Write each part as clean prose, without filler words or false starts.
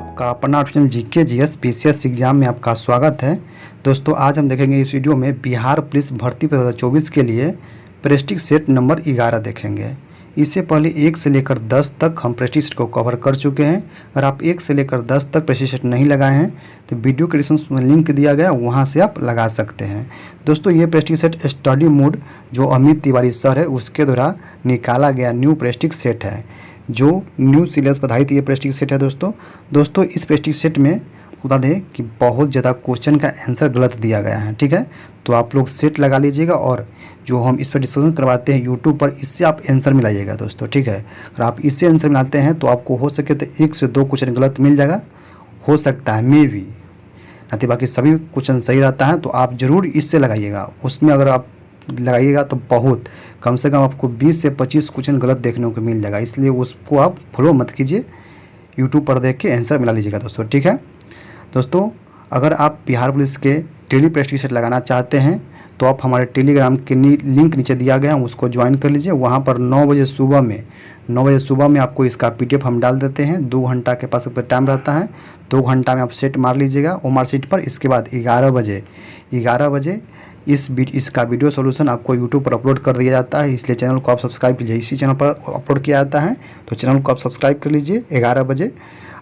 आपका अपना optional GK GS PCS exam में आपका स्वागत है। दोस्तों आज हम देखेंगे इस वीडियो में बिहार पुलिस भर्ती 2024 के लिए प्रेस्टिज सेट नंबर 11 देखेंगे। इससे पहले 1 से लेकर 10 तक हम प्रेस्टिज सेट को कवर कर चुके हैं। अगर आप 1 से लेकर 10 तक प्रेस्टिज सेट नहीं लगाए हैं तो वीडियो के डिस्क्रिप्शन में लिंक दिया गया, वहाँ से आप लगा सकते हैं। दोस्तों ये प्रेस्टिज सेट स्टडी मोड जो अमित तिवारी सर है उसके द्वारा निकाला गया न्यू प्रेस्टिज सेट है, जो न्यू सिलेबस पर आधारित ये प्रेस्टिज सेट है। दोस्तों इस प्रेस्टिज सेट में बता दें कि बहुत ज़्यादा क्वेश्चन का आंसर गलत दिया गया है, ठीक है। तो आप लोग सेट लगा लीजिएगा और जो हम इस पर डिस्कशन करवाते हैं यूट्यूब पर, इससे आप आंसर मिलाइएगा दोस्तों, ठीक है। अगर आप इससे आंसर मिलाते हैं तो आपको हो सके तो 1 से 2 क्वेश्चन गलत मिल जाएगा, हो सकता है मे भी, नहीं तो बाकी सभी क्वेश्चन सही रहता है। तो आप ज़रूर इससे लगाइएगा, उसमें अगर आप लगाइएगा तो बहुत कम से कम आपको 20 से 25 क्वेश्चन गलत देखने को मिल जाएगा, इसलिए उसको आप फॉलो मत कीजिए, यूट्यूब पर देख के आंसर मिला लीजिएगा दोस्तों, ठीक है। दोस्तों अगर आप बिहार पुलिस के डेली प्रेस्टिज सेट लगाना चाहते हैं तो आप हमारे टेलीग्राम के लिंक नीचे दिया गया है, उसको ज्वाइन कर लीजिए। वहाँ पर 9 बजे सुबह में आपको इसका PDF हम डाल देते हैं। 2 घंटा के पास टाइम रहता है, 2 घंटा में आप सेट मार लीजिएगा ओमार सीट पर। इसके बाद 11 बजे इसका वीडियो सॉल्यूशन आपको यूट्यूब पर अपलोड कर दिया जाता है, इसलिए चैनल को आप सब्सक्राइब कीजिए। इसी चैनल पर अपलोड किया जाता है तो चैनल को आप सब्सक्राइब कर लीजिए। 11 बजे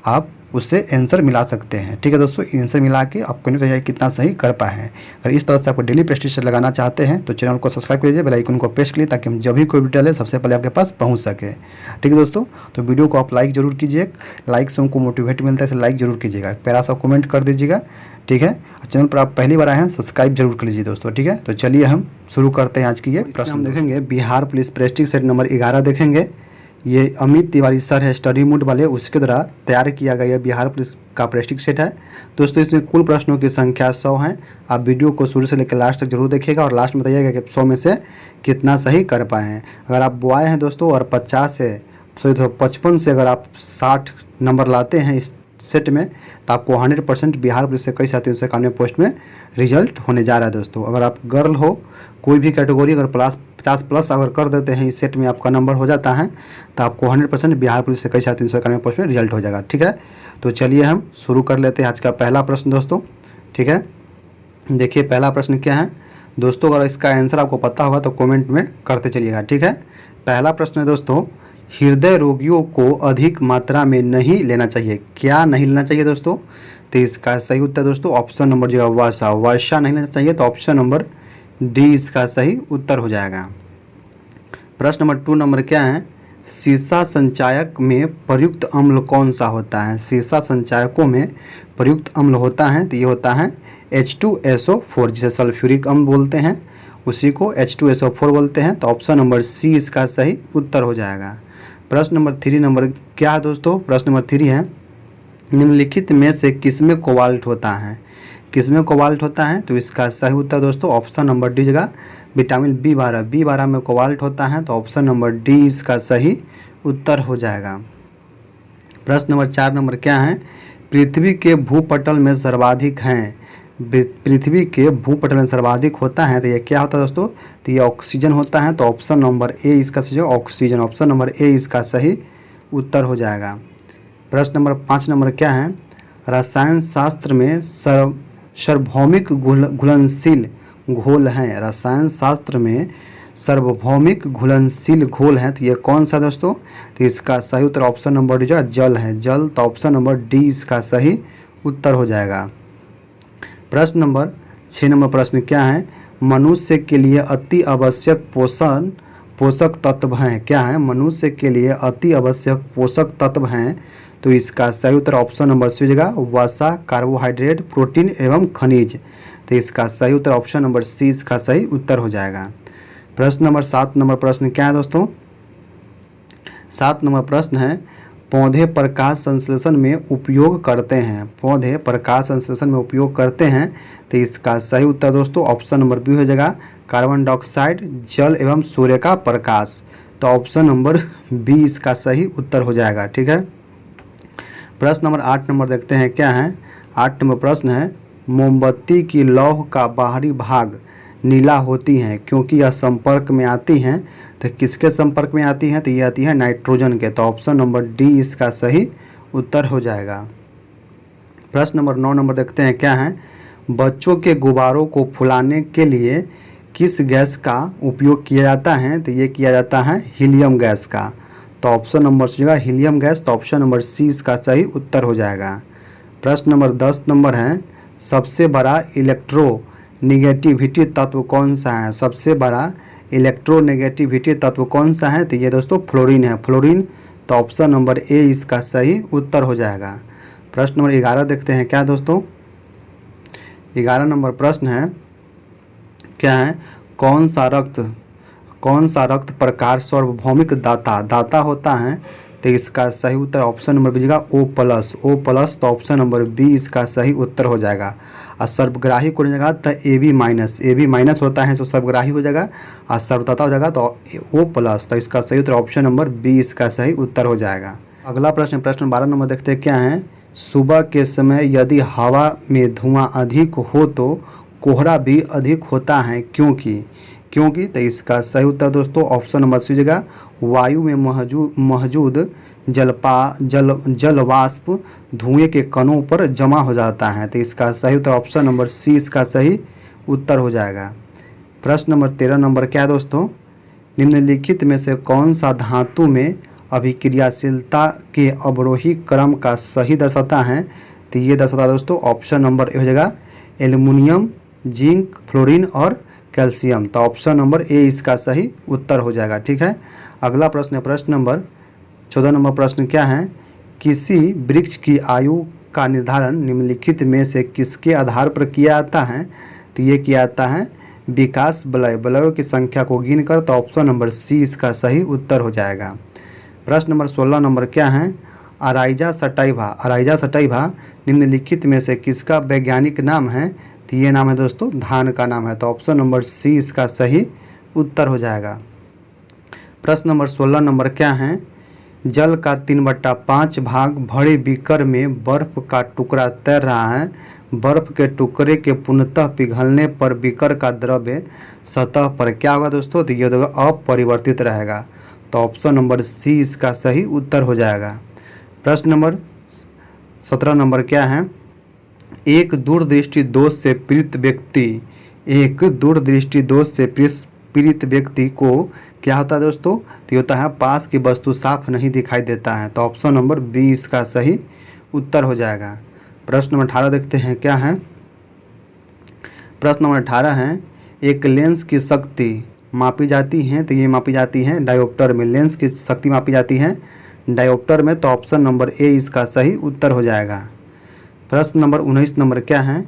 आप उससे आंसर मिला सकते हैं, ठीक है दोस्तों। आंसर मिला के आपको नहीं चाहिए कितना सही कर पाए हैं। अगर इस तरह से आपको डेली प्रेस्टिज सेट लगाना चाहते हैं तो चैनल को सब्सक्राइब कर लीजिए, बेल आइकन को प्रेस करिए ताकि हम जब भी कोई वीडियो डालें सबसे पहले आपके पास पहुंच सके, ठीक है दोस्तों। तो वीडियो को आप लाइक जरूर कीजिए, लाइक से हमको मोटिवेट मिलता है, इसे लाइक जरूर कीजिएगा, प्यारा सा कमेंट कर दीजिएगा, ठीक है। चैनल पर आप पहली बार आए हैं सब्सक्राइब जरूर कर लीजिए दोस्तों, ठीक है। तो चलिए हम शुरू करते हैं आज की ये प्रश्न। हम देखेंगे Bihar police prestige set number 11 देखेंगे। ये अमित तिवारी सर है स्टडी मोड वाले, उसके द्वारा तैयार किया गया बिहार पुलिस का प्रेस्टिज सेट है। दोस्तों इसमें कुल प्रश्नों की संख्या 100 है। आप वीडियो को शुरू से लेकर लास्ट तक जरूर देखिएगा और लास्ट में बताइएगा कि 100 में से कितना सही कर पाए हैं। अगर आप बॉय हैं दोस्तों और 55 से अगर आप 60 नंबर लाते हैं इस सेट में तो आपको 100% बिहार पुलिस से कई 391 पोस्ट में रिजल्ट होने जा रहा है दोस्तों। अगर आप गर्ल हो कोई भी कैटेगरी अगर 50 प्लस अगर कर देते हैं इस सेट में आपका नंबर हो जाता है तो आपको 100% बिहार पुलिस से कई 391 पोस्ट में रिजल्ट हो जाएगा, ठीक है। तो चलिए हम शुरू कर लेते हैं आज का पहला प्रश्न दोस्तों, ठीक है। देखिए पहला प्रश्न क्या है दोस्तों, अगर इसका आंसर आपको पता होगा तो कमेंट में करते चलिएगा, ठीक है। पहला प्रश्न है दोस्तों, हृदय रोगियों को अधिक मात्रा में नहीं लेना चाहिए, क्या नहीं लेना चाहिए दोस्तों। तो इसका सही उत्तर दोस्तों ऑप्शन नंबर जो है वसा नहीं लेना चाहिए, तो ऑप्शन नंबर डी इसका सही उत्तर हो जाएगा। प्रश्न नंबर 2 नंबर क्या है, शीशा संचायक में प्रयुक्त अम्ल कौन सा होता है। शीशा संचायकों में प्रयुक्त अम्ल होता है तो ये होता है H2SO4, जिसे सल्फ्यूरिक अम्ल बोलते हैं उसी को H2SO4 बोलते हैं, तो ऑप्शन नंबर सी इसका सही उत्तर हो जाएगा। प्रश्न नंबर 3 नंबर क्या है दोस्तों, प्रश्न नंबर 3 है, निम्नलिखित में से किसमें कोबाल्ट होता है। किसमें कोबाल्ट होता है, तो इसका सही उत्तर दोस्तों ऑप्शन नंबर डी जगह विटामिन B12 में कोबाल्ट होता है, तो ऑप्शन नंबर डी इसका सही उत्तर हो जाएगा। प्रश्न नंबर 4 नंबर क्या है, पृथ्वी के भूपटल में सर्वाधिक हैं, पृथ्वी के भूपटल में सर्वाधिक होता है तो ये क्या होता है दोस्तों, तो ये ऑक्सीजन होता है, तो ऑप्शन नंबर ए इसका सही ऑक्सीजन, ऑप्शन नंबर ए इसका सही उत्तर हो जाएगा। प्रश्न नंबर 5 नंबर क्या है, रसायन शास्त्र में सार्वभौमिक घुलनशील घोल हैं, रसायन शास्त्र में सार्वभौमिक घुलनशील घोल हैं तो ये कौन सा दोस्तों, तो इसका सही उत्तर ऑप्शन नंबर डी जो जल है, जल, तो ऑप्शन नंबर डी इसका सही उत्तर हो जाएगा। प्रश्न नंबर 6 नंबर प्रश्न क्या है, मनुष्य के लिए अति आवश्यक पोषक तत्व हैं, क्या है, मनुष्य के लिए अति आवश्यक पोषक तत्व हैं, तो इसका सही उत्तर ऑप्शन नंबर सी जगह वसा, कार्बोहाइड्रेट, प्रोटीन एवं खनिज, तो इसका सही उत्तर ऑप्शन नंबर सी इसका सही उत्तर हो जाएगा। प्रश्न नंबर 7 नंबर प्रश्न क्या है दोस्तों, 7 नंबर प्रश्न है, पौधे प्रकाश संश्लेषण में उपयोग करते हैं, पौधे प्रकाश संश्लेषण में उपयोग करते हैं, तो इसका सही उत्तर दोस्तों ऑप्शन नंबर बी हो जाएगा कार्बन डाइऑक्साइड, जल एवं सूर्य का प्रकाश, तो ऑप्शन नंबर बी इसका सही उत्तर हो जाएगा, ठीक है। प्रश्न नंबर 8 नंबर देखते हैं क्या है, 8 नंबर प्रश्न है, मोमबत्ती की लौह का बाहरी भाग नीला होती हैं क्योंकि यह संपर्क में आती हैं, तो किसके संपर्क में आती हैं, तो ये आती है नाइट्रोजन के, तो ऑप्शन नंबर डी इसका सही उत्तर हो जाएगा। प्रश्न नंबर 9 नंबर देखते हैं क्या है। बच्चों के गुब्बारों को फुलाने के लिए किस गैस का उपयोग किया जाता है? तो ये किया जाता है हीलियम गैस का। तो ऑप्शन नंबर सी होगा हीलियम गैस। तो ऑप्शन नंबर सी इसका सही उत्तर हो जाएगा। प्रश्न नंबर 10 नंबर है, सबसे बड़ा इलेक्ट्रोनेगेटिविटी तत्व कौन सा है? सबसे बड़ा इलेक्ट्रोनेगेटिविटी तत्व कौन सा है? तो ये दोस्तों फ्लोरीन है, फ्लोरीन। तो ऑप्शन नंबर ए इसका सही उत्तर हो जाएगा। प्रश्न नंबर 11 देखते हैं क्या दोस्तों। 11 नंबर प्रश्न है क्या है, कौन सा रक्त प्रकार सार्वभौमिक दाता होता है? तो इसका सही उत्तर option number B O plus, O plus. तो ऑप्शन नंबर बी इसका सही उत्तर हो जाएगा। और सर्वग्राही को जाएगा तो AB माइनस होता है तो सर्वग्राही हो जाएगा, और सर्वदाता हो जाएगा तो O प्लस। तो इसका सही उत्तर ऑप्शन नंबर बी इसका सही उत्तर हो जाएगा। अगला प्रश्न 12 नंबर देखते हैं क्या है। सुबह के समय यदि हवा में धुआं अधिक हो तो कोहरा भी अधिक होता है, क्योंकि तो इसका सही उत्तर दोस्तों ऑप्शन नंबर सी जगह वायु में मौजूद जल वाष्प धुएं के कणों पर जमा हो जाता है। तो इसका सही उत्तर ऑप्शन नंबर सी इसका सही उत्तर हो जाएगा। प्रश्न नंबर 13 नंबर क्या है दोस्तों, निम्नलिखित में से कौन सा धातु में अभिक्रियाशीलता के अवरोही क्रम का सही दर्शाता है? तो ये दर्शाता दोस्तों ऑप्शन नंबर ए हो जाएगा एल्युमिनियम, जिंक, फ्लोरीन और कैल्शियम। तो ऑप्शन नंबर ए इसका सही उत्तर हो जाएगा। ठीक है। अगला प्रश्न है प्रश्न नंबर 14 नंबर प्रश्न क्या है, किसी वृक्ष की आयु का निर्धारण निम्नलिखित में से किसके आधार पर किया जाता है? तो ये किया जाता है विकास वलयों की संख्या को गिनकर। तो ऑप्शन नंबर सी इसका सही उत्तर हो जाएगा। प्रश्न नंबर 16 नंबर क्या है, अराइजा सटाइवा निम्नलिखित में से किसका वैज्ञानिक नाम है? तो ये नाम है दोस्तों धान का नाम है। तो ऑप्शन नंबर सी इसका सही उत्तर हो जाएगा। प्रश्न नंबर 16 नंबर क्या है, जल का 3/5 भाग भरे बीकर में बर्फ का टुकड़ा तैर रहा है। बर्फ के टुकड़े के पूर्णतः पिघलने पर बीकर का द्रव्य सतह पर क्या होगा दोस्तों? तो ये अपरिवर्तित रहेगा। तो ऑप्शन नंबर सी इसका सही उत्तर हो जाएगा। प्रश्न नंबर 17 नंबर क्या है, एक दूरदृष्टि दोष से पीड़ित व्यक्ति को क्या होता है दोस्तों? तो होता है पास की वस्तु साफ नहीं दिखाई देता है। तो ऑप्शन नंबर बी इसका सही उत्तर हो जाएगा। प्रश्न नंबर 18 देखते हैं क्या है। प्रश्न नंबर 18 है, एक लेंस की शक्ति मापी जाती है। तो ये मापी जाती है डायोप्टर में, लेंस की शक्ति मापी जाती है डायोप्टर में। तो ऑप्शन नंबर ए इसका सही उत्तर हो जाएगा। प्रश्न नंबर 19 नंबर क्या है,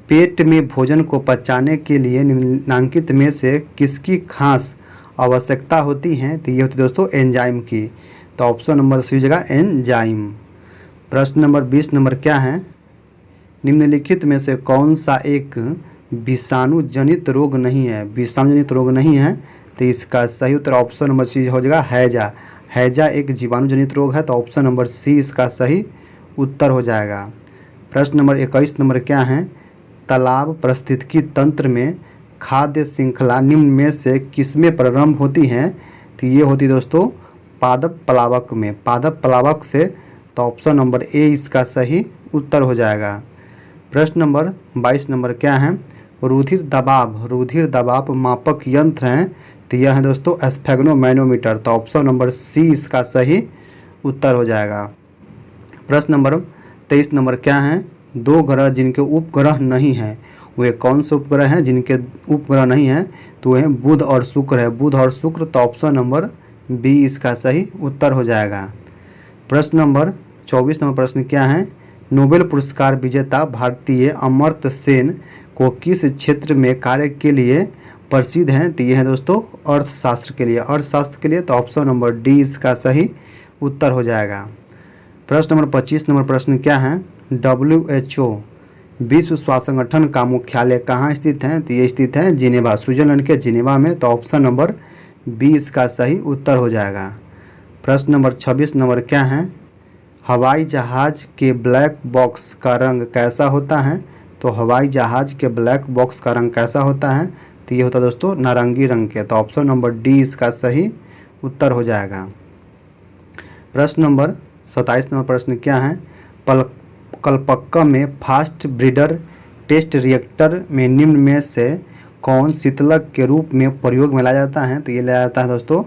पेट में भोजन को पचाने के लिए निम्नलिखित में से किसकी खास आवश्यकता होती है? तो ये होती है दोस्तों एंजाइम की। तो ऑप्शन नंबर सी जगह एंजाइम। प्रश्न नंबर 20 नंबर क्या है, निम्नलिखित में से कौन सा एक विषाणु जनित रोग नहीं है? तो इसका सही उत्तर ऑप्शन नंबर सी हो जाएगा हैजा एक जीवाणु जनित रोग है। तो ऑप्शन नंबर सी इसका सही उत्तर हो जाएगा। प्रश्न नंबर 21 नंबर क्या है, तालाब पारिस्थितिकी तंत्र में खाद्य श्रृंखला निम्न में से किसमें प्रारंभ होती है? तो ये होती दोस्तों पादप प्लावक से। तो ऑप्शन नंबर ए इसका सही उत्तर हो जाएगा। प्रश्न नंबर 22 नंबर क्या है, रुधिर दबाव मापक यंत्र हैं। तो यह है दोस्तों स्फेग्नोमैनोमीटर। तो ऑप्शन नंबर सी इसका सही उत्तर हो जाएगा। प्रश्न नंबर 23 नंबर क्या है, दो ग्रह जिनके उपग्रह नहीं हैं वे कौन से उपग्रह हैं? जिनके उपग्रह नहीं हैं तो वे बुध और शुक्र है, तो ऑप्शन नंबर बी इसका सही उत्तर हो जाएगा। प्रश्न नंबर 24 नंबर प्रश्न क्या है, नोबेल पुरस्कार विजेता भारतीय अमर्त्य सेन को किस क्षेत्र में कार्य के लिए प्रसिद्ध हैं? तो ये है दोस्तों अर्थशास्त्र के लिए। तो ऑप्शन नंबर डी इसका सही उत्तर हो जाएगा। प्रश्न नंबर 25 नंबर प्रश्न क्या है, WHO विश्व स्वास्थ्य संगठन का मुख्यालय कहाँ स्थित है? तो ये स्थित है जिनेवा, स्विट्जरलैंड के जिनेवा में। तो ऑप्शन नंबर बी इसका सही उत्तर हो जाएगा। प्रश्न नंबर 26 नंबर क्या है, हवाई जहाज़ के ब्लैक बॉक्स का रंग कैसा होता है? तो हवाई जहाज़ के ब्लैक बॉक्स का रंग कैसा होता है? तो ये होता है दोस्तों नारंगी रंग के। तो ऑप्शन नंबर डी इसका सही उत्तर हो जाएगा। प्रश्न नंबर 27 नंबर प्रश्न क्या है, कलपक्कम में फास्ट ब्रीडर टेस्ट रिएक्टर में निम्न में से कौन शीतलक के रूप में प्रयोग में लाया जाता है? तो ये लाया जाता है दोस्तों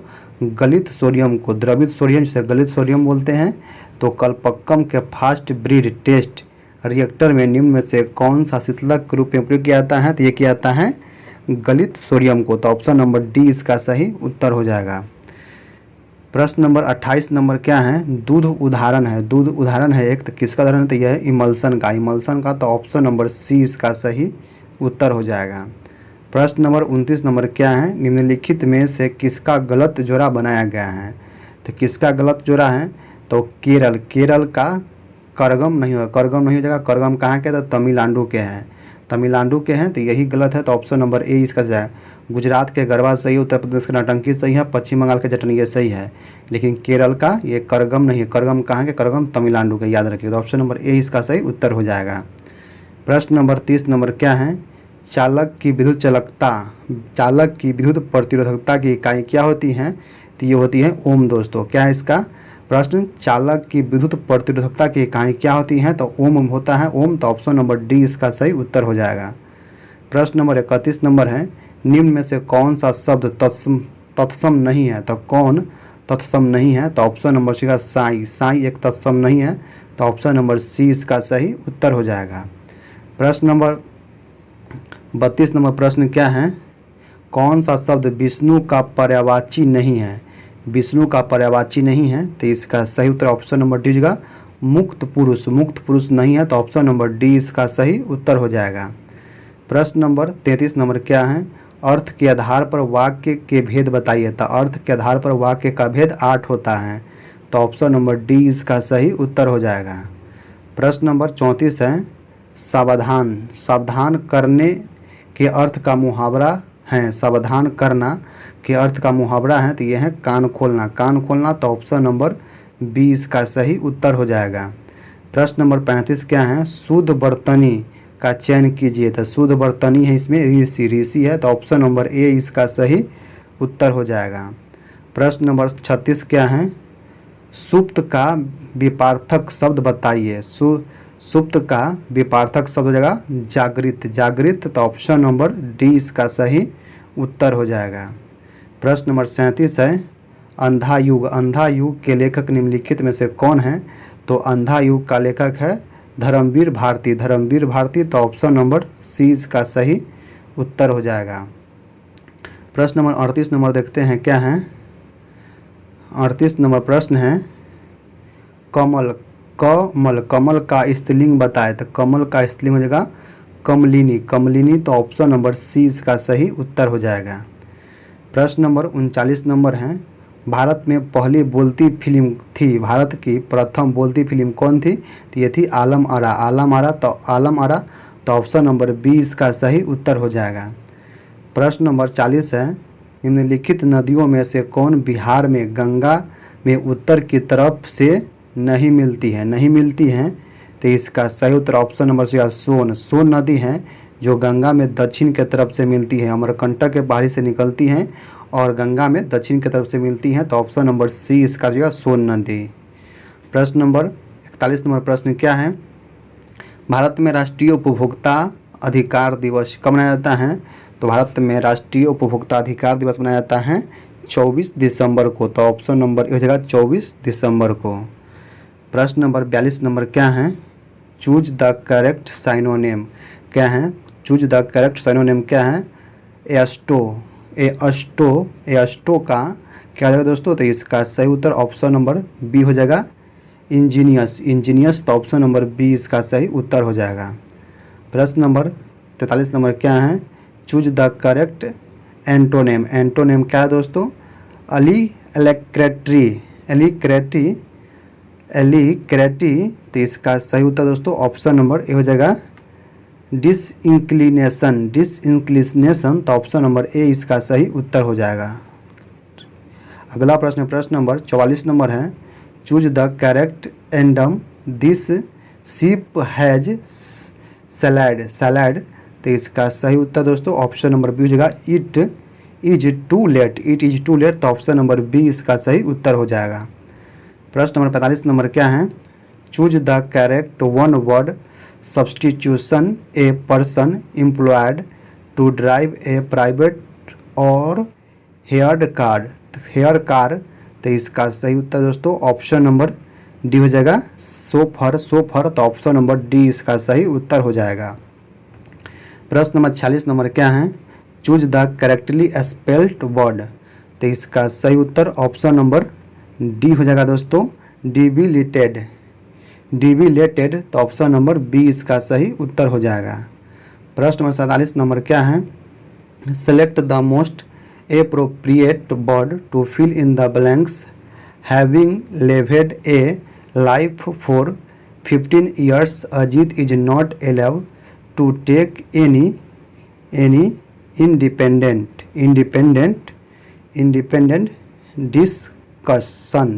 गलित सोडियम को, द्रवित सोडियम से गलित सोडियम बोलते हैं। तो कलपक्कम के फास्ट ब्रीड टेस्ट रिएक्टर में निम्न में से कौन सा शीतलक के रूप में प्रयोग किया जाता है? तो ये किया जाता है गलित सोडियम को। तो ऑप्शन नंबर डी इसका सही उत्तर हो जाएगा। प्रश्न नंबर 28 नंबर क्या है? दूध उदाहरण है, दूध उदाहरण है एक, तो किसका उदाहरण है? तो यह है इमल्सन का, इमल्सन का। तो ऑप्शन नंबर सी इसका सही उत्तर हो जाएगा। प्रश्न नंबर 29 नंबर क्या है? निम्नलिखित में से किसका गलत जोड़ा बनाया गया है? तो किसका गलत जोड़ा है? तो केरल, केरल का करगम नहीं होगा, करगम नहीं हो जाएगा। करगम कहाँ के? तो तमिलनाडु के हैं, तमिलनाडु के हैं, तो यही गलत है। तो ऑप्शन नंबर ए इसका जाए। गुजरात के गरबा सही, उत्तर प्रदेश का नौटंकी सही है, पश्चिम बंगाल के जटनिया सही है, लेकिन केरल का ये करगम नहीं है। करगम कहाँ के? करगम तमिलनाडु के, याद रखिए। तो ऑप्शन नंबर ए इसका सही उत्तर हो जाएगा। प्रश्न नंबर 30 नंबर क्या है? चालक की विद्युत चालकता, चालक की विद्युत प्रतिरोधकता की इकाई क्या होती है? तो ये होती है ओम दोस्तों। क्या है इसका प्रश्न? चालक की विद्युत प्रतिरोधकता की इकाई क्या होती है? तो ओम होता है, ओम। तो ऑप्शन नंबर डी इसका सही उत्तर हो जाएगा। प्रश्न नंबर 31 नंबर है, निम्न में से कौन सा शब्द तत्सम नहीं है? तो कौन तत्सम नहीं है? तो ऑप्शन नंबर सी का साई, साई एक तत्सम नहीं है। तो ऑप्शन नंबर सी इसका सही उत्तर हो जाएगा। प्रश्न नंबर 32 नंबर प्रश्न क्या है? कौन सा शब्द विष्णु का पर्यायवाची नहीं है? विष्णु का पर्यायवाची नहीं है, तो इसका सही उत्तर ऑप्शन नंबर डी होगा मुक्त पुरुष, मुक्त पुरुष नहीं है। तो ऑप्शन नंबर डी इसका सही उत्तर हो जाएगा। प्रश्न नंबर 33 नंबर क्या है? अर्थ के आधार पर वाक्य के भेद बताइए। तो अर्थ के आधार पर वाक्य का भेद 8 होता है। तो ऑप्शन नंबर डी इसका सही उत्तर हो जाएगा। प्रश्न नंबर 34 है, सावधान, सावधान करने के अर्थ का मुहावरा है, सावधान करना के अर्थ का मुहावरा है, तो यह है कान खोलना, कान खोलना। तो ऑप्शन नंबर बी इसका सही उत्तर हो जाएगा। प्रश्न नंबर 35 क्या है? शुद्ध बर्तनी का चयन कीजिए। तो शुद्ध बर्तनी है, इसमें ऋषि, ऋषि है। तो ऑप्शन नंबर ए इसका सही उत्तर हो जाएगा। प्रश्न नंबर 36 क्या है? सुप्त का विपार्थक शब्द बताइए। सुप्त का विपार्थक शब्द हो जाएगा जागृत, जागृत। तो ऑप्शन नंबर डी इसका सही उत्तर हो जाएगा। प्रश्न नंबर 37 है, अंधा युग, अंधा युग के लेखक निम्नलिखित में से कौन है? तो अंधा युग का लेखक है धर्मवीर भारती, धर्मवीर भारती। तो ऑप्शन नंबर सी इसका सही उत्तर हो जाएगा। प्रश्न नंबर 38 नंबर देखते हैं क्या है? 38 नंबर प्रश्न है, कमल, कमल, कमल का स्त्रीलिंग बताए। तो कमल का स्त्रीलिंग हो जाएगा कमलिनी, कमलिनी। तो ऑप्शन नंबर सी इसका सही उत्तर हो जाएगा। प्रश्न नंबर 39 नंबर है, भारत में पहली बोलती फिल्म थी, भारत की प्रथम बोलती फिल्म कौन थी? तो ये थी आलम आरा, आलम आरा। तो आलम आरा। तो ऑप्शन नंबर बी इसका सही उत्तर हो जाएगा। प्रश्न नंबर 40 है, निम्नलिखित नदियों में से कौन बिहार में गंगा में उत्तर की तरफ से नहीं मिलती है? नहीं मिलती है, तो इसका सही उत्तर ऑप्शन नंबर सी सोन, सोन नदी है जो गंगा में दक्षिण के तरफ से मिलती है, अमरकंटक के पहाड़ी से निकलती हैं और गंगा में दक्षिण की तरफ से मिलती हैं। तो ऑप्शन नंबर सी इसका जो है सोन नदी। प्रश्न नंबर 41 नंबर प्रश्न क्या है? भारत में राष्ट्रीय उपभोक्ता अधिकार दिवस कब मनाया जाता है? तो भारत में राष्ट्रीय उपभोक्ता अधिकार दिवस मनाया जाता है 24 दिसंबर को। तो ऑप्शन नंबर हो जाएगा 24 दिसंबर को। प्रश्न नंबर 42 नंबर क्या है? चूज द करेक्ट साइनोनिम क्या है? चूज द करेक्ट साइनोनिम क्या है? एस्टो, एस्टो का क्या हो जाएगा दोस्तों? तो इसका सही उत्तर ऑप्शन नंबर बी हो जाएगा इंजीनियस, इंजीनियस। तो ऑप्शन नंबर बी इसका सही उत्तर हो जाएगा। प्रश्न नंबर 43 नंबर क्या है? Choose the correct antonym, antonym क्या है दोस्तों? एलिक्रेटरी, एलिक्रेटी, एलिक्रेटी। तो इसका सही उत्तर दोस्तों ऑप्शन नंबर ए हो जाएगा डिसइंक्लिनेशन, डिसइंक्लिनेशन। तो ऑप्शन नंबर ए इसका सही उत्तर हो जाएगा। अगला प्रश्न, प्रश्न नंबर 44 नंबर है, चूज द करेक्ट एंडम this ship has sailed, sailed. तो इसका सही उत्तर दोस्तों ऑप्शन नंबर बी हो जाएगा it is too late, it is too late. तो ऑप्शन नंबर बी इसका सही उत्तर हो जाएगा। प्रश्न नंबर 45 नंबर क्या है? Choose the correct one word substitution a person employed to drive a private और हेयर कार। तो इसका सही उत्तर दोस्तों ऑप्शन नंबर डी हो जाएगा, सोफर। तो ऑप्शन नंबर डी इसका सही उत्तर हो जाएगा। प्रश्न नंबर 46 नंबर क्या है, choose the correctly spelled word. तो इसका सही उत्तर ऑप्शन नंबर डी हो जाएगा दोस्तों, डिबिलेटेड। तो ऑप्शन नंबर बी इसका सही उत्तर हो जाएगा। प्रश्न नंबर 47 नंबर क्या है, select the most appropriate word to fill in the blanks having lived a life for 15 years Ajit is not allowed to take any independent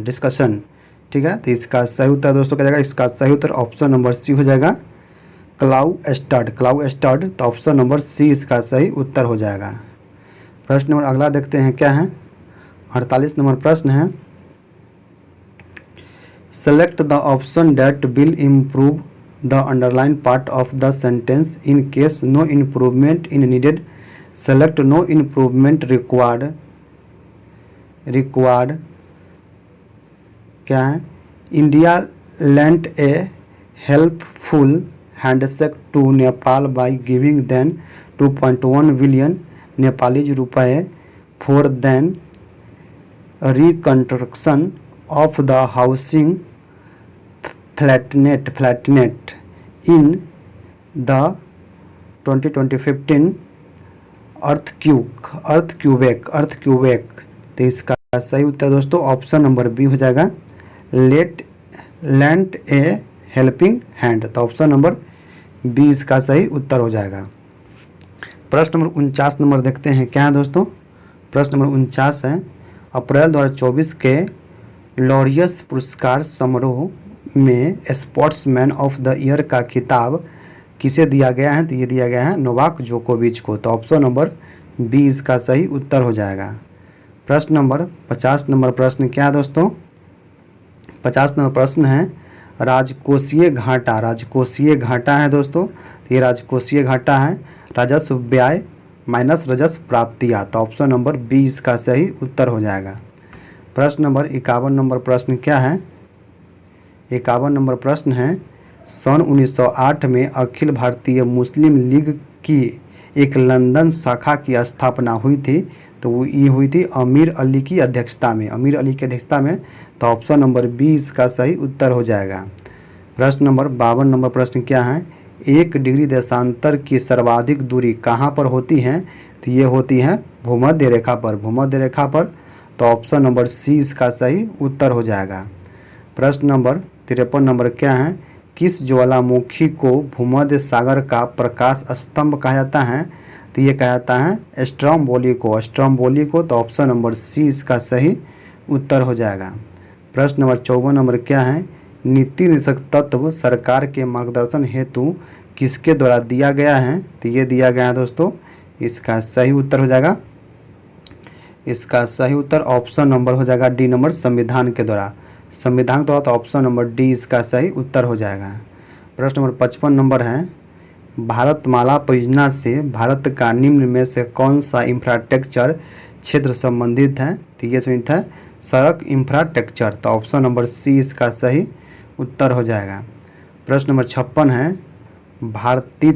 discussion. ठीक है, तो इसका सही उत्तर दोस्तों क्या जाएगा, इसका सही उत्तर ऑप्शन नंबर सी हो जाएगा, क्लाउस्टर्ड। तो ऑप्शन नंबर सी इसका सही उत्तर हो जाएगा। प्रश्न नंबर अगला देखते हैं क्या है, 48 नंबर प्रश्न है, select the option that will improve the underline part of the sentence in case no improvement in needed. Select no improvement required क्या है, India lent a helpful handshake to Nepal by giving then 2.1 billion Nepalese रुपये for then reconstruction of the housing flatnet in the 2015 earthquake। तो इसका सही उत्तर दोस्तों option number B हो जाएगा, lent ए helping hand. तो ऑप्शन नंबर बी इसका सही उत्तर हो जाएगा। प्रश्न नंबर 49 नंबर देखते हैं क्या है दोस्तों। प्रश्न नंबर 49 है, अप्रैल 2024 के लॉरियस पुरस्कार समारोह में स्पोर्ट्समैन ऑफ द ईयर का खिताब किसे दिया गया है। तो ये दिया गया है नोवाक जोकोविच को। तो ऑप्शन नंबर बी इसका सही उत्तर हो जाएगा। प्रश्न नंबर 50 नंबर प्रश्न क्या है दोस्तों, 50 नंबर प्रश्न है, राजकोषीय घाटा है दोस्तों। तो ये राजकोषीय घाटा है राजस्व व्यय माइनस राजस्व प्राप्तियाँ। तो ऑप्शन नंबर बी इसका सही उत्तर हो जाएगा। प्रश्न नंबर 51 नंबर प्रश्न क्या है, 51 नंबर प्रश्न है, सन 1908 में अखिल भारतीय मुस्लिम लीग की एक लंदन शाखा की स्थापना हुई थी। तो वो ये हुई थी अमीर अली की अध्यक्षता में। तो ऑप्शन नंबर बी इसका सही उत्तर हो जाएगा। प्रश्न नंबर 52 नंबर प्रश्न क्या है, 1 डिग्री देशांतर की सर्वाधिक दूरी कहाँ पर होती है। तो ये होती है भूमध्य रेखा पर। तो ऑप्शन नंबर सी इसका सही उत्तर हो जाएगा। प्रश्न नंबर 53 नंबर क्या है, किस ज्वालामुखी को भूमध्य सागर का प्रकाश स्तंभ कहा जाता है। तो ये कहा जाता है स्ट्रोम्बोली को। तो ऑप्शन नंबर सी इसका सही उत्तर हो जाएगा। प्रश्न नंबर 54 नंबर क्या है, नीति निर्देशक तत्व सरकार के मार्गदर्शन हेतु किसके द्वारा दिया गया है। तो ये दिया गया है दोस्तों, इसका सही उत्तर हो जाएगा, इसका सही उत्तर ऑप्शन नंबर हो जाएगा डी नंबर, संविधान के द्वारा। तो ऑप्शन नंबर डी इसका सही उत्तर हो जाएगा। प्रश्न नंबर 55 नंबर है, भारतमाला परियोजना से भारत का निम्न में से कौन सा इंफ्रास्ट्रक्चर क्षेत्र संबंधित है। तो ये संबंधित है सड़क इंफ्रास्ट्रक्चर। तो ऑप्शन नंबर सी इसका सही उत्तर हो जाएगा। प्रश्न नंबर 56 है, भारतीय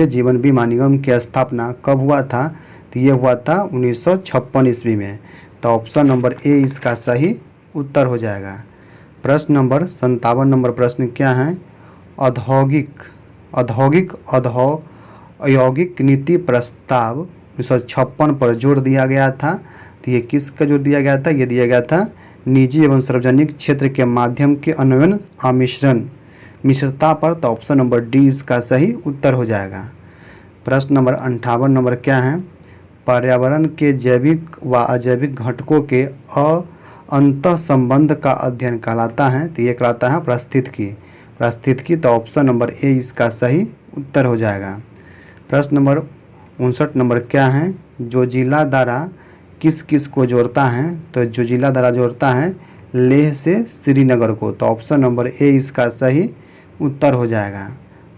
जीवन बीमा निगम की स्थापना कब हुआ था। तो ये हुआ था 1956 ईस्वी में। तो ऑप्शन नंबर ए इसका सही उत्तर हो जाएगा। प्रश्न नंबर 57 नंबर प्रश्न क्या है, औद्योगिक नीति प्रस्ताव 1956 पर जोर दिया गया था। तो ये किसका जोर दिया गया था, ये दिया गया था निजी एवं सार्वजनिक क्षेत्र के माध्यम के अन्वयन मिश्रता पर। तो ऑप्शन नंबर डी इसका सही उत्तर हो जाएगा। प्रश्न नंबर 58 नंबर क्या है, पर्यावरण के जैविक व अजैविक घटकों के अंतः संबंध का अध्ययन कहलाता है। तो ये कहलाता है पारिस्थितिकी। तो ऑप्शन नंबर ए इसका सही उत्तर हो जाएगा। प्रश्न नंबर 59 नंबर क्या है, जो जिला दायरा किस किस को जोड़ता है। तो जो जिला दायरा जोड़ता है लेह से श्रीनगर को, तो ऑप्शन नंबर ए इसका सही उत्तर हो जाएगा।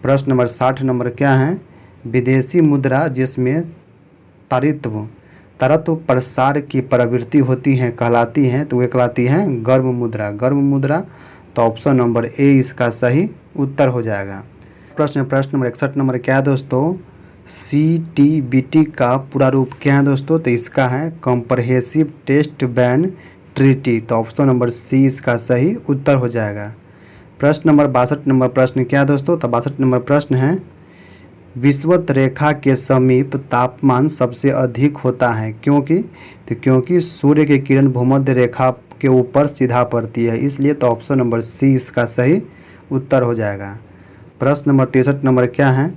प्रश्न नंबर 60 नंबर क्या है, विदेशी मुद्रा जिसमें तारित्व तरत्व प्रसार की प्रवृत्ति होती है कहलाती है, तो वे कहलाती हैं गर्म मुद्रा। गर्म मुद्रा, तो ऑप्शन नंबर ए इसका सही उत्तर हो जाएगा। प्रश्न नंबर 61 नंबर क्या है दोस्तों, CTBT का पूरा रूप क्या है दोस्तों, तो इसका है कॉम्प्रहेंसिव टेस्ट बैन ट्रीटी, तो ऑप्शन नंबर सी इसका सही उत्तर हो जाएगा। प्रश्न नंबर 62 नंबर प्रश्न क्या है दोस्तों, तो 62 नंबर प्रश्न है, विषुवत रेखा के समीप तापमान सबसे अधिक होता है क्योंकि सूर्य की किरण भूमध्य रेखा के ऊपर सीधा पड़ती है, इसलिए, तो ऑप्शन नंबर सी इसका सही उत्तर हो जाएगा। प्रश्न नंबर 63 नंबर क्या है,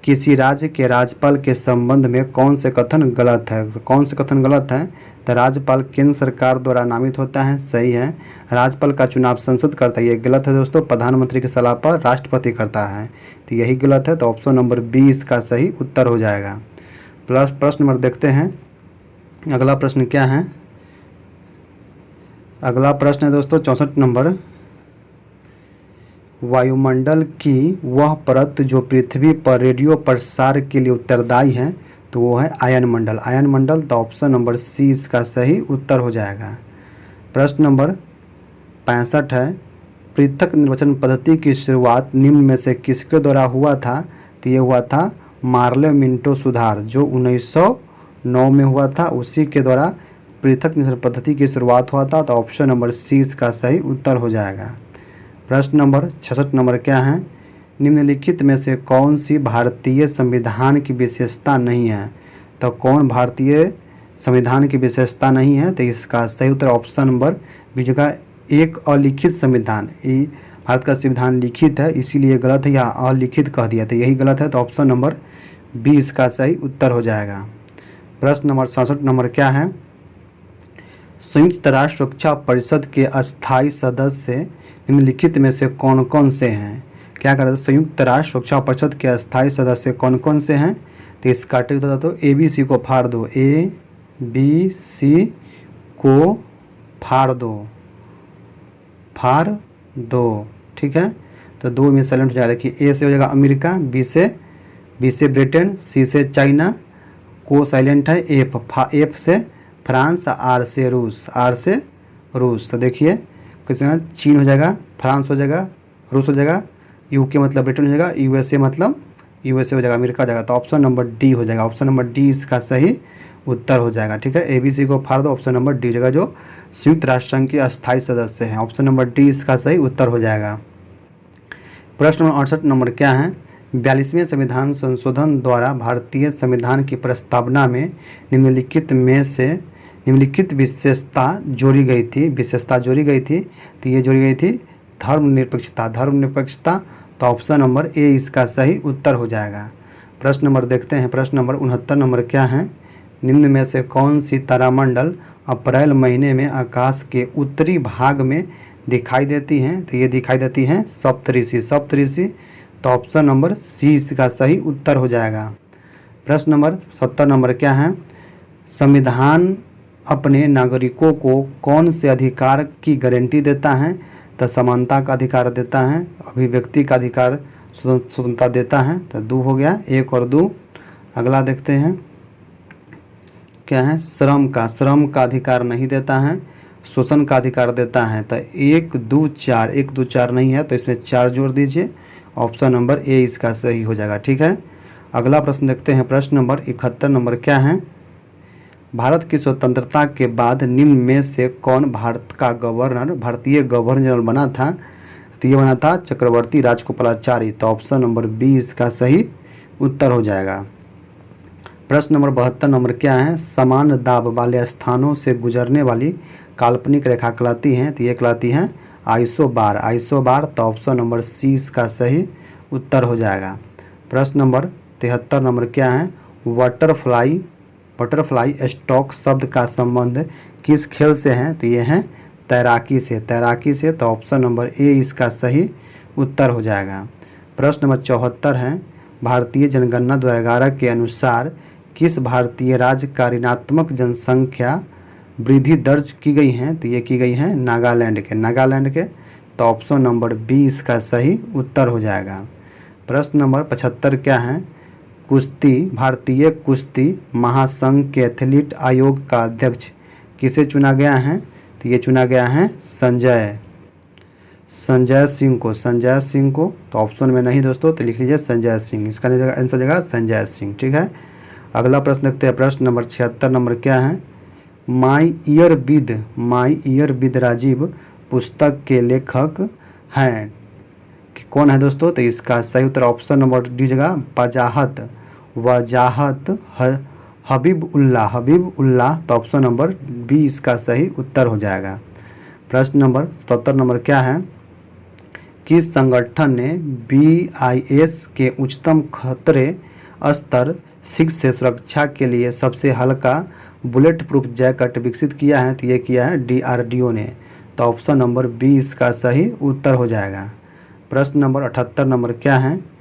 किसी राज्य के राज्यपाल के संबंध में कौन से कथन गलत है, तो कौन से कथन गलत है, तो राज्यपाल केंद्र सरकार द्वारा नामित होता है, सही है। राज्यपाल का चुनाव संसद करता है, ये गलत है दोस्तों, प्रधानमंत्री की सलाह पर राष्ट्रपति करता है, तो यही गलत है, तो ऑप्शन नंबर बी इसका सही उत्तर हो जाएगा। प्रश्न नंबर देखते हैं, अगला प्रश्न क्या है, अगला प्रश्न है दोस्तों 64 नंबर, वायुमंडल की वह परत जो पृथ्वी पर रेडियो प्रसार के लिए उत्तरदायी है, तो वो है आयनमंडल। आयनमंडल, तो ऑप्शन नंबर सी इसका सही उत्तर हो जाएगा। प्रश्न नंबर 65 है, पृथक निर्वाचन पद्धति की शुरुआत निम्न में से किसके द्वारा हुआ था, तो ये हुआ था मार्ले मिंटो सुधार, जो 1909 में हुआ था, उसी के द्वारा पृथक निर्वाचन पद्धति की शुरुआत हुआ था, तो ऑप्शन नंबर सी इसका सही उत्तर हो जाएगा। प्रश्न नंबर 66 नंबर क्या है, निम्नलिखित में से कौन सी भारतीय संविधान की विशेषता नहीं है, तो कौन भारतीय संविधान की विशेषता नहीं है, तो इसका सही उत्तर ऑप्शन नंबर बी जगह एक अलिखित संविधान, ये भारत का संविधान लिखित है इसीलिए गलत है, या अलिखित कह दिया, तो यही गलत है, तो ऑप्शन नंबर बी इसका सही उत्तर हो जाएगा। प्रश्न नंबर 67 नंबर क्या है, संयुक्त राष्ट्र सुरक्षा परिषद के अस्थायी सदस्य निम्नलिखित में से कौन कौन से हैं, क्या करते हैं, संयुक्त राष्ट्र सुरक्षा परिषद के अस्थायी सदस्य कौन कौन से हैं, तो इसका टिक बता दो, ABC को फाड़ दो, ABC को फाड़ दो, ठीक है, तो दो में साइलेंट हो जाएगा। देखिए, ए से हो जाएगा अमेरिका, बी से ब्रिटेन, सी से चाइना, को साइलेंट है, एफ से फ्रांस, आर से रूस, तो देखिए किसमें चीन हो जाएगा, फ्रांस हो जाएगा, रूस हो जाएगा, यूके मतलब ब्रिटेन हो जाएगा, USA मतलब USA हो जाएगा, अमेरिका हो जाएगा, तो ऑप्शन नंबर डी हो जाएगा। ऑप्शन नंबर डी इसका सही उत्तर हो जाएगा, ठीक है। ABC को फाड़ दो, ऑप्शन नंबर डी हो जाएगा, जो संयुक्त राष्ट्र संघ के अस्थायी सदस्य हैं, ऑप्शन नंबर डी इसका सही उत्तर हो जाएगा। प्रश्न नंबर 68 नंबर क्या है, 42वें संविधान संशोधन द्वारा भारतीय संविधान की प्रस्तावना में निम्नलिखित विशेषता जोड़ी गई थी, तो ये जोड़ी गई थी धर्मनिरपेक्षता, तो ऑप्शन नंबर ए इसका सही उत्तर हो जाएगा। प्रश्न नंबर देखते हैं, प्रश्न नंबर 69 नंबर क्या है, निम्न में से कौन सी तारामंडल अप्रैल महीने में आकाश के उत्तरी भाग में दिखाई देती हैं, तो ये दिखाई देती हैं सप्तऋषि, तो ऑप्शन नंबर सी इसका सही उत्तर हो जाएगा। प्रश्न नंबर 70 नंबर क्या है, संविधान अपने नागरिकों को कौन से अधिकार की गारंटी देता है, तो समानता का अधिकार देता है, अभिव्यक्ति का अधिकार, स्वतंत्रता देता है, तो दो हो गया, एक और दो। अगला देखते हैं क्या है, श्रम का अधिकार नहीं देता है, शोषण का अधिकार देता है, तो 1 2 4 नहीं है, तो इसमें 4 जोड़ दीजिए, ऑप्शन नंबर ए इसका सही हो जाएगा, ठीक है। अगला प्रश्न देखते हैं, प्रश्न नंबर 71 नंबर क्या है, भारत की स्वतंत्रता के बाद निम्न में से कौन भारतीय गवर्नर जनरल बना था, तो ये बना था चक्रवर्ती राजगोपालाचारी, तो ऑप्शन नंबर बी इसका सही उत्तर हो जाएगा। प्रश्न नंबर 72 नंबर क्या है, समान दाब वाले स्थानों से गुजरने वाली काल्पनिक रेखा कहलाती हैं, तो ये कहलाती हैं आइसोबार, तो ऑप्शन नंबर सी इसका सही उत्तर हो जाएगा। प्रश्न नंबर 73 नंबर क्या है, बटरफ्लाई स्टॉक शब्द का संबंध किस खेल से है, तो ये है तैराकी से, तो ऑप्शन नंबर ए इसका सही उत्तर हो जाएगा। प्रश्न नंबर 74 है, भारतीय जनगणना 2011 के अनुसार किस भारतीय राज्य का ऋणात्मक जनसंख्या वृद्धि दर्ज की गई हैं, तो ये की गई हैं नागालैंड के। तो ऑप्शन नंबर बी इसका सही उत्तर हो जाएगा। प्रश्न नंबर 75 क्या है? भारतीय कुश्ती महासंघ के एथलीट आयोग का अध्यक्ष किसे चुना गया है? तो ये चुना गया है संजय सिंह को। तो ऑप्शन में नहीं दोस्तों, तो लिख लीजिए संजय सिंह, इसका आंसर हो जाएगा संजय सिंह। ठीक है, अगला प्रश्न देखते हैं। प्रश्न नंबर 76 नंबर क्या है? माई ईयर विद राजीव पुस्तक के लेखक हैं कि कौन है दोस्तों? तो इसका सही उत्तर ऑप्शन नंबर डी जगह वजाहत हबीब उल्लाह। तो ऑप्शन नंबर बी इसका सही उत्तर हो जाएगा। प्रश्न नंबर 77 नंबर क्या है? किस संगठन ने BIS के उच्चतम खतरे स्तर 6 से सुरक्षा के लिए सबसे हल्का बुलेट प्रूफ जैकेट विकसित किया है? तो ये किया है DRDO ने। तो ऑप्शन नंबर बी इसका सही उत्तर हो जाएगा। प्रश्न नंबर 78 नंबर क्या है?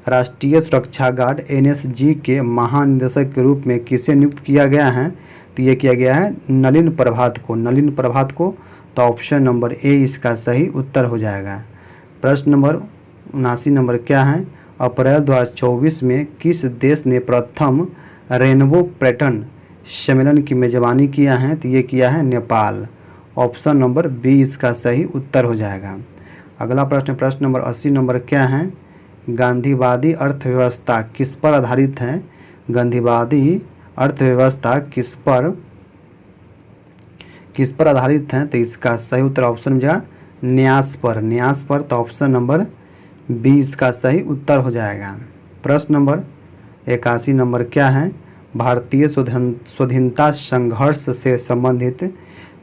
राष्ट्रीय सुरक्षा गार्ड NSG के महानिदेशक के रूप में किसे नियुक्त किया गया है? तो ये किया गया है नलिन प्रभात को। तो ऑप्शन नंबर ए इसका सही उत्तर हो जाएगा। प्रश्न नंबर 79 नंबर क्या है? अप्रैल 2024 में किस देश ने प्रथम रेनबो पैटर्न सम्मेलन की मेजबानी किया है? तो ये किया है नेपाल। ऑप्शन नंबर बी इसका सही उत्तर हो जाएगा। अगला प्रश्न नंबर 80 नंबर क्या है? गांधीवादी अर्थव्यवस्था किस पर आधारित है? गांधीवादी अर्थव्यवस्था किस पर आधारित है? तो इसका सही उत्तर ऑप्शन में जाएगा न्यास पर। तो ऑप्शन नंबर बी इसका सही उत्तर हो जाएगा। प्रश्न नंबर 81 नंबर क्या है? भारतीय स्वाधीनता संघर्ष से संबंधित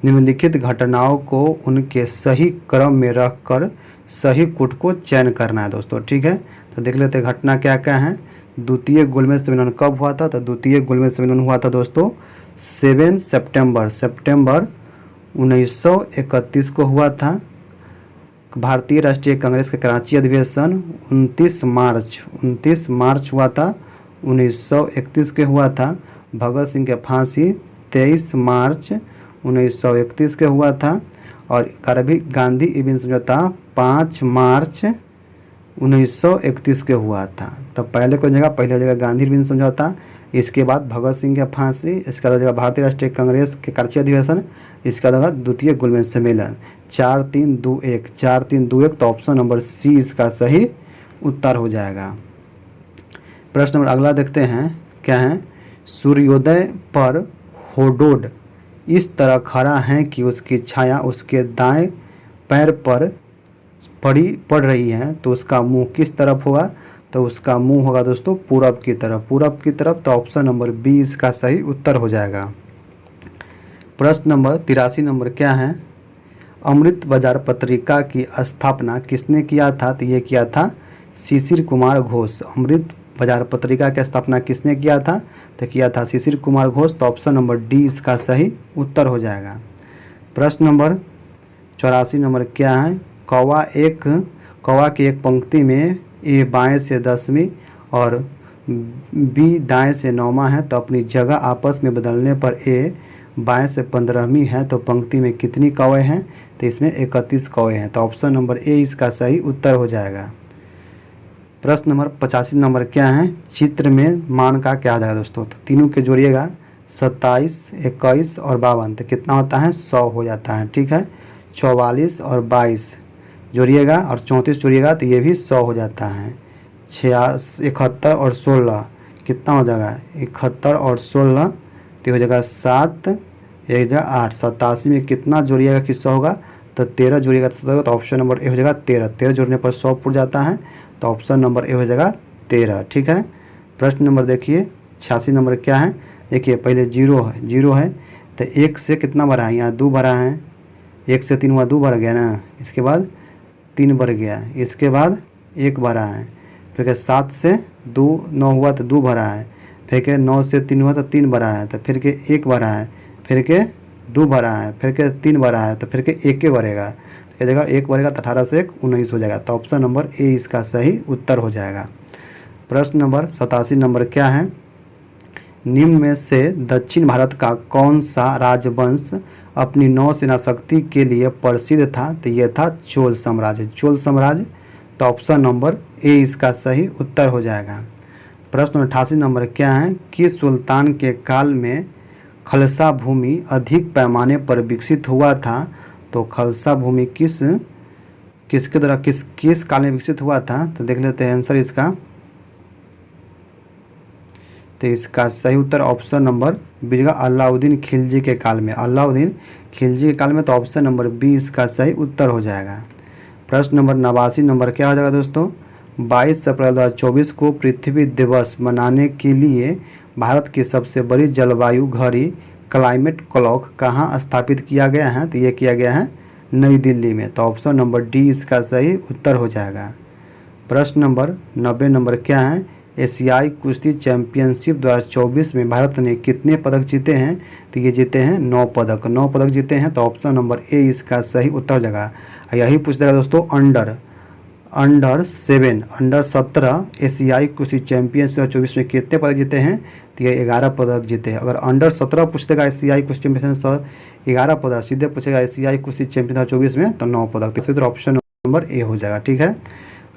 निम्नलिखित घटनाओं को उनके सही क्रम में रखकर सही कूट को चयन करना है दोस्तों। ठीक है, तो देख लेते हैं घटना क्या क्या है। द्वितीय गोलमेज सम्मेलन कब हुआ था? तो द्वितीय गोलमेज सम्मेलन हुआ था दोस्तों 7 सितंबर 1931 को हुआ था। भारतीय राष्ट्रीय कांग्रेस के कराची अधिवेशन 29 मार्च हुआ था 1931 के हुआ था। भगत सिंह के फांसी 23 मार्च 1931 के हुआ था। और गांधी इबिन समझौता 5 मार्च 1931 के हुआ था। तो पहले हो जाएगा गांधी इबिन समझौता, इसके बाद भगत सिंह के फांसी, इसके बाद हो जाएगा भारतीय राष्ट्रीय कांग्रेस के कराची अधिवेशन, इसके बाद होगा द्वितीय गोलमेज सम्मेलन 4-3-2-1। तो ऑप्शन नंबर सी इसका सही उत्तर हो जाएगा। प्रश्न नंबर अगला देखते हैं क्या है? सूर्योदय पर होडोड इस तरह खड़ा है कि उसकी छाया उसके दाएं पैर पर पड़ रही है, तो उसका मुंह किस तरफ होगा? तो उसका मुंह होगा दोस्तों पूरब की तरफ। तो ऑप्शन नंबर बी इसका सही उत्तर हो जाएगा। प्रश्न नंबर 83 नंबर क्या है? अमृत बाजार पत्रिका की स्थापना किसने किया था? तो ये किया था शिशिर कुमार घोष। अमृत बाजार पत्रिका की स्थापना किसने किया था? तो किया था शिशिर कुमार घोष। तो ऑप्शन नंबर डी इसका सही उत्तर हो जाएगा। प्रश्न नंबर 84 नंबर क्या है? कौवा की एक पंक्ति में ए बाएं से 10वीं और बी दाएं से 9वां है, तो अपनी जगह आपस में बदलने पर ए बाएं से 15वीं है, तो पंक्ति में कितनी कौवे हैं? तो इसमें 31 कौवे हैं। तो ऑप्शन नंबर ए इसका सही उत्तर हो जाएगा। प्रश्न नंबर 85 नंबर क्या है? चित्र में मान का क्या आ जाएगा दोस्तों? तो तीनों के जोड़िएगा 27, 21 और 52, तो कितना होता है? 100 हो जाता है। ठीक है, 44 और 22 जोड़िएगा और 34 जोड़िएगा तो ये भी 100 हो जाता है। 71 और 16 कितना हो जाएगा? 71 और 16 तो हो जाएगा 7, एक जगह 8। 87 में कितना जोड़िएगा कि 100 होगा? तो 13 जोड़िएगा तो 100 होगा। तो ऑप्शन नंबर ए हो जाएगा 13। 13 जोड़ने पर 100 पूरा जाता है, तो ऑप्शन नंबर ए हो जाएगा 13। ठीक है, प्रश्न नंबर देखिए 86 नंबर क्या है? देखिए पहले जीरो है तो 1 से कितना भरा है? यहाँ 2 भरा है, 1 से 3 हुआ 2 भर गया ना, इसके बाद 3 भर गया, इसके बाद 1 भरा है, फिर के 7 से 2 9 हुआ तो 2 भरा है, फिर के 9 से 3 हुआ तो 3 भरा है, तो फिर के 1 भरा है, फिर के 2 भरा है, फिर के 3 भरा है, तो फिर के 1 भरेगा, तो क्या जगह 1 भरेगा तो 18 से 1 19 हो जाएगा। तो ऑप्शन नंबर ए इसका सही उत्तर हो जाएगा। प्रश्न नंबर 87 नंबर क्या है? निम्न में से दक्षिण भारत का कौन सा राजवंश अपनी नौसेना शक्ति के लिए प्रसिद्ध था? तो यह था चोल साम्राज्य। चोल साम्राज्य, तो ऑप्शन नंबर ए इसका सही उत्तर हो जाएगा। प्रश्न 88 नंबर क्या है? किस सुल्तान के काल में खालसा भूमि अधिक पैमाने पर विकसित हुआ था? तो खालसा भूमि किसके द्वारा किस काल में विकसित हुआ था? तो देख लेते हैं आंसर इसका। तो इसका सही उत्तर ऑप्शन नंबर बी का अलाउद्दीन खिलजी के काल में। अलाउद्दीन खिलजी के काल में, तो ऑप्शन नंबर बी इसका सही उत्तर हो जाएगा। प्रश्न नंबर 89 नंबर क्या हो जाएगा दोस्तों? 22 अप्रैल 2024 को पृथ्वी दिवस मनाने के लिए भारत की सबसे बड़ी जलवायु घड़ी क्लाइमेट क्लॉक कहाँ स्थापित किया गया है? तो ये किया गया है नई दिल्ली में। तो ऑप्शन नंबर डी इसका सही उत्तर हो जाएगा। प्रश्न नंबर 90 नंबर क्या है? एशियाई कुश्ती चैंपियनशिप 2024 में भारत ने कितने पदक जीते हैं? तो ये जीते हैं 9 पदक। 9 पदक जीते हैं, तो ऑप्शन नंबर ए इसका सही उत्तर हो जाएगा। यही पूछ देगा दोस्तों अंडर 17 एशियाई कुश्ती चैंपियनशिप 2024 में कितने पदक जीते हैं? तो ये 11 पदक जीते हैं। अगर अंडर 17 पूछ देगा एशियाई कुश्ती चैंपियनशिप तो 11 पदक, सीधे पूछेगा एशियाई कुश्ती चैंपियन 2024 में तो 9 पदक। इसी तरह ऑप्शन नंबर ए हो जाएगा। ठीक है,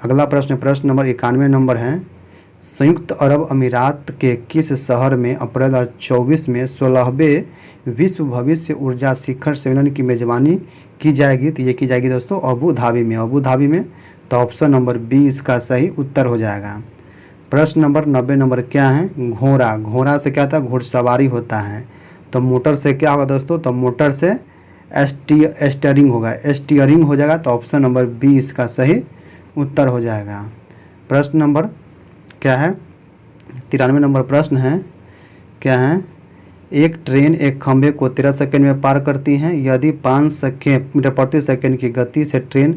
अगला प्रश्न नंबर 91 नंबर है। संयुक्त अरब अमीरात के किस शहर में अप्रैल 2024 में 16वें विश्व भविष्य ऊर्जा शिखर सम्मेलन की मेजबानी की जाएगी? तो ये की जाएगी दोस्तों अबू धाबी में। तो ऑप्शन नंबर बी इसका सही उत्तर हो जाएगा। प्रश्न नंबर 90 नंबर क्या है? घोड़ा से क्या होता है? घुड़सवारी होता है। तो मोटर से क्या होगा दोस्तों? तो मोटर से स्टीयरिंग होगा, स्टीयरिंग हो जाएगा। तो ऑप्शन नंबर बी इसका सही उत्तर हो जाएगा। प्रश्न नंबर क्या है? 93 नंबर प्रश्न है क्या है? एक ट्रेन एक खंभे को 13 सेकंड में पार करती है। यदि 5 मीटर प्रति सेकंड की गति से ट्रेन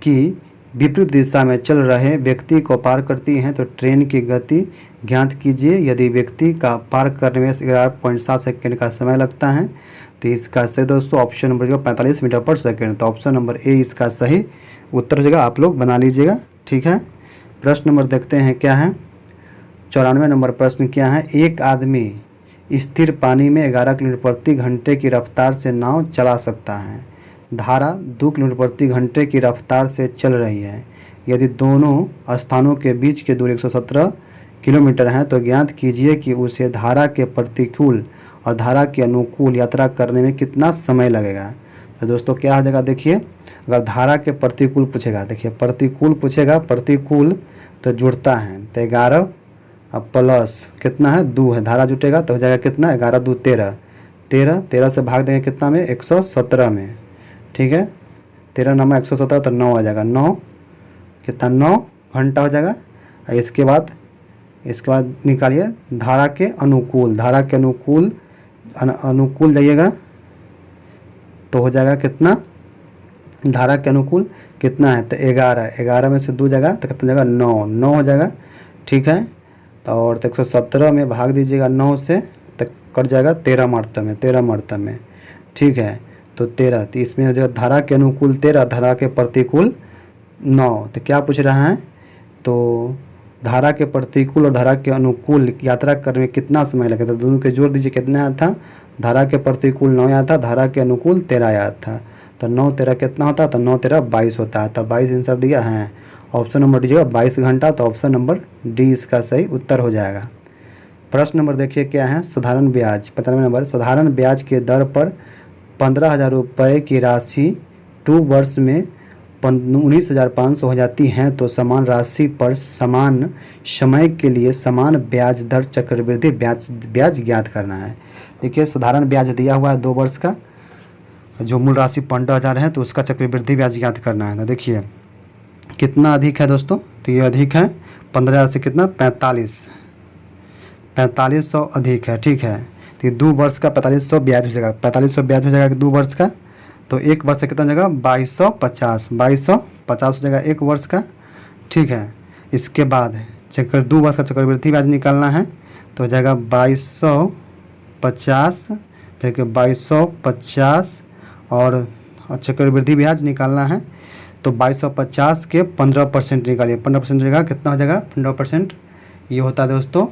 की विपरीत दिशा में चल रहे व्यक्ति को पार करती हैं तो ट्रेन की गति ज्ञात कीजिए। यदि व्यक्ति का पार करने में 11.7 सेकंड का समय लगता है तो इसका सही दोस्तों ऑप्शन नंबर 45 मीटर पर सेकंड। तो ऑप्शन नंबर ए इसका सही उत्तर हो जाएगा, आप लोग बना लीजिएगा। ठीक है, प्रश्न नंबर देखते हैं क्या है? 94 नंबर प्रश्न क्या है? एक आदमी स्थिर पानी में 11 किलोमीटर प्रति घंटे की रफ्तार से नाव चला सकता है। धारा 2 किलोमीटर प्रति घंटे की रफ्तार से चल रही है। यदि दोनों स्थानों के बीच की दूरी 117 किलोमीटर है तो ज्ञात कीजिए कि उसे धारा के प्रतिकूल और धारा के अनुकूल यात्रा करने में कितना समय लगेगा। तो दोस्तों क्या हो जाएगा? देखिए, अगर धारा के प्रतिकूल पूछेगा, देखिए प्रतिकूल पूछेगा, प्रतिकूल तो जुड़ता है तो 11 अब प्लस कितना है 2 है, धारा जुटेगा तो हो जाएगा कितना? 11 2 13 से भाग देंगे कितना में? 117 में। ठीक है, 13 9 में 117 तो 9 आ जाएगा। 9 कितना? 9 घंटा हो जाएगा। इसके बाद निकालिए धारा के अनुकूल, अनुकूल जाइएगा तो हो जाएगा कितना? धारा के अनुकूल कितना है? तो 11 में से 2 जाएगा तो कितना जाएगा? 9 हो जाएगा। ठीक है, तो और 117 में भाग दीजिएगा 9 से तो कट जाएगा 13 मरतब में। ठीक है, तो 13, तो इसमें हो जाएगा धारा के अनुकूल 13, धारा के प्रतिकूल 9। तो क्या पूछ रहा है? तो धारा के प्रतिकूल और धारा के अनुकूल यात्रा करने में कितना समय लगेगा? तो दोनों के जोड़ दीजिए कितना आया था? धारा के प्रतिकूल 9 आया था, धारा के अनुकूल 13 आया था। तो 9 13 कितना होता है? तो 9 13 22 होता है। तो 22 आंसर दिया है, ऑप्शन नंबर दीजिएगा 22 घंटा। तो ऑप्शन नंबर डी इसका सही उत्तर हो जाएगा। प्रश्न नंबर देखिए क्या है? साधारण ब्याज 95 नंबर। साधारण ब्याज के दर पर 15,000 रुपये की राशि 2 वर्ष में 19,500 हो जाती हैं तो समान राशि पर समान समय के लिए समान ब्याज दर चक्रवृद्धि ब्याज ज्ञात करना है। देखिए, साधारण ब्याज दिया हुआ है 2 वर्ष का, जो मूल राशि 15,000 है तो उसका चक्रवृद्धि ब्याज ज्ञात करना है। तो देखिए कितना अधिक है दोस्तों? तो ये अधिक है 15,000 से कितना? 4500 अधिक है। ठीक है, तो 2 वर्ष का 4500 ब्याज हो जाएगा। 4500 ब्याज हो जाएगा 2 वर्ष का, तो 1 वर्ष का कितना हो जाएगा? 2250 हो जाएगा 1 वर्ष का। ठीक है, इसके बाद 2 वर्ष का चक्रवृद्धि ब्याज निकालना है तो हो जाएगा 2250, फिर 2250 और चक्रवृद्धि ब्याज निकालना है तो 2250 के 15% निकालिए। 15% जगह कितना हो जाएगा? 15% ये होता है दोस्तों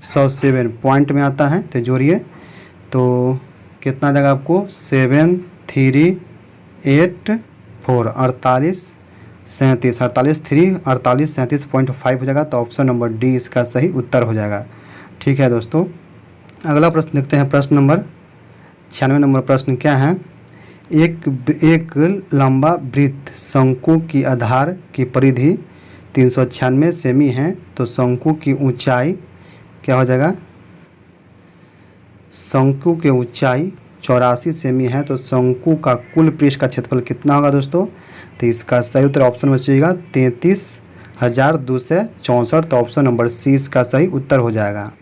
107 पॉइंट में आता है, तो जोड़िए तो कितना देगा आपको 7384 4837.5 हो जाएगा। तो ऑप्शन नंबर डी इसका सही उत्तर हो जाएगा। ठीक है दोस्तों, अगला प्रश्न देखते हैं। प्रश्न नंबर 96 नंबर प्रश्न क्या है। एक लंबा वृत्त शंकु की आधार की परिधि 396 सेमी है, तो शंकु की ऊंचाई क्या हो जाएगा। शंकु की ऊंचाई 84 सेमी है, तो शंकु का कुल पृष्ठ का क्षेत्रफल कितना होगा दोस्तों। तो इसका सही उत्तर ऑप्शन में चाहिएगा 33,264। तो ऑप्शन नंबर सी इसका सही उत्तर हो जाएगा।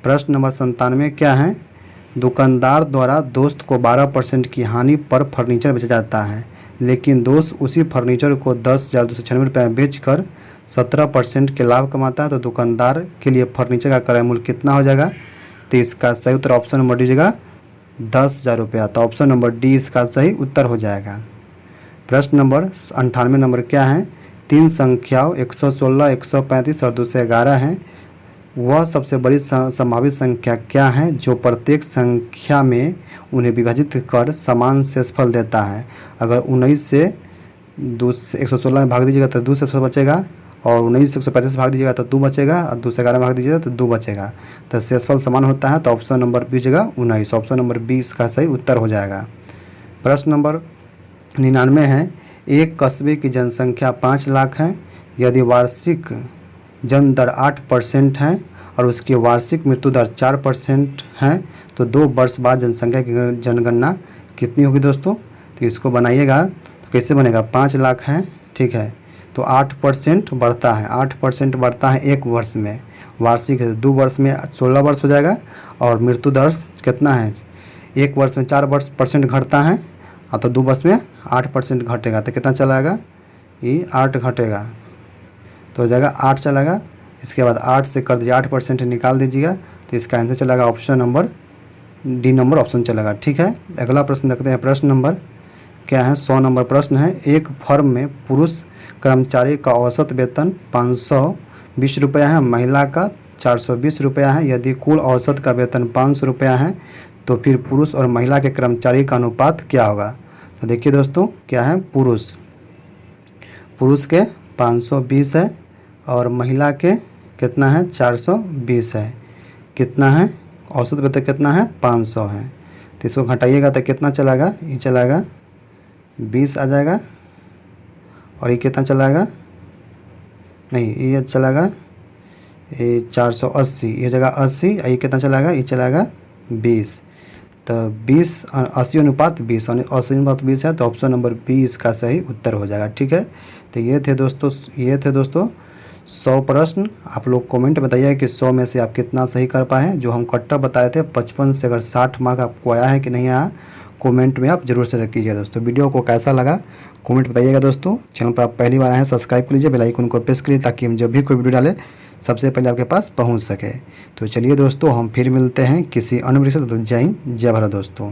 प्रश्न नंबर 97 क्या है। दुकानदार द्वारा दोस्त को 12% की हानि पर फर्नीचर बेचा जाता है, लेकिन दोस्त उसी फर्नीचर को 10,296 रुपये में बेचकर 17% के लाभ कमाता है, तो दुकानदार के लिए फर्नीचर का क्रय मूल्य कितना हो जाएगा। तो इसका सही उत्तर ऑप्शन नंबर डी होगा 10,000 रुपया। तो ऑप्शन नंबर डी इसका सही उत्तर हो जाएगा। प्रश्न नंबर 98 नंबर क्या है। तीन संख्याओं 116, 135 और 211 हैं। वह सबसे बड़ी संभावित संख्या क्या है जो प्रत्येक संख्या में उन्हें विभाजित कर समान शेषफल देता है। अगर 19 से 116 में भाग दीजिएगा तो 2 शेषफल बचेगा, और 19 से 135 से भाग दीजिएगा तो 2 बचेगा, और 211 में भाग दीजिएगा तो 2 बचेगा। तो शेषफल समान होता है। तो ऑप्शन नंबर बी जगह 19। ऑप्शन नंबर 20 का सही उत्तर हो जाएगा। प्रश्न नंबर 99 है। एक कस्बे की जनसंख्या 5 लाख है। यदि वार्षिक जन्म दर 8% है और उसकी वार्षिक मृत्यु दर 4% है, तो 2 वर्ष बाद जनसंख्या की जनगणना कितनी होगी दोस्तों। तो इसको बनाइएगा तो कैसे बनेगा। 5 लाख है, ठीक है, तो 8% बढ़ता है। 8% बढ़ता है 1 वर्ष में। वार्षिक है 2 वर्ष में 16 वर्ष हो जाएगा। और मृत्यु दर कितना है, 1 वर्ष में 4% घटता है, और तो 2 वर्ष में 8% घटेगा। तो कितना चलाएगा, ये 8 घटेगा, तो हो जाएगा 8 चलेगा। इसके बाद 8 से कर दीजिए 8% निकाल दीजिएगा, तो इसका आंसर चलेगा option number D number option चलेगा। ठीक है, अगला प्रश्न देखते हैं। प्रश्न नंबर क्या है, 100 नंबर प्रश्न है। एक फर्म में पुरुष कर्मचारी का औसत वेतन 520 रुपया है, महिला का 420 रुपया है। यदि कुल औसत का वेतन 500 रुपया है, तो फिर पुरुष और महिला के कर्मचारी का अनुपात क्या होगा। तो देखिए दोस्तों क्या है, पुरुष के 520 है और महिला के कितना है 420 है। कितना है औसत वेतन कितना है 500 है। तो इसको घटाइएगा तो कितना चलाएगा, ये चलाएगा 20 आ जाएगा, और ये कितना चलाएगा, नहीं ये चलाएगा ये 480, ये जगह 80, ये कितना चलाएगा, ये चलाएगा 20। तो 20 80 अनुपात 20 अनुपात 20 है। तो ऑप्शन नंबर बी इसका सही उत्तर हो जाएगा। ठीक है, तो ये थे दोस्तों 100 प्रश्न। आप लोग कमेंट बताइए कि 100 में से आप कितना सही कर पाए। जो हम कट्टा बताए थे 55 से अगर 60 मार्क आपको आया है कि नहीं आया, कमेंट में आप जरूर से रखिएगा दोस्तों। वीडियो को कैसा लगा कमेंट बताइएगा दोस्तों। चैनल पर आप पहली बार आए हैं सब्सक्राइब कर लीजिए, बेल आइकन को प्रेस करिए ताकि हम जब भी कोई वीडियो डालें सबसे पहले आपके पास पहुंच सके। तो चलिए दोस्तों हम फिर मिलते हैं किसी अन्य विषय। जय हिंद, जय भारत दोस्तों।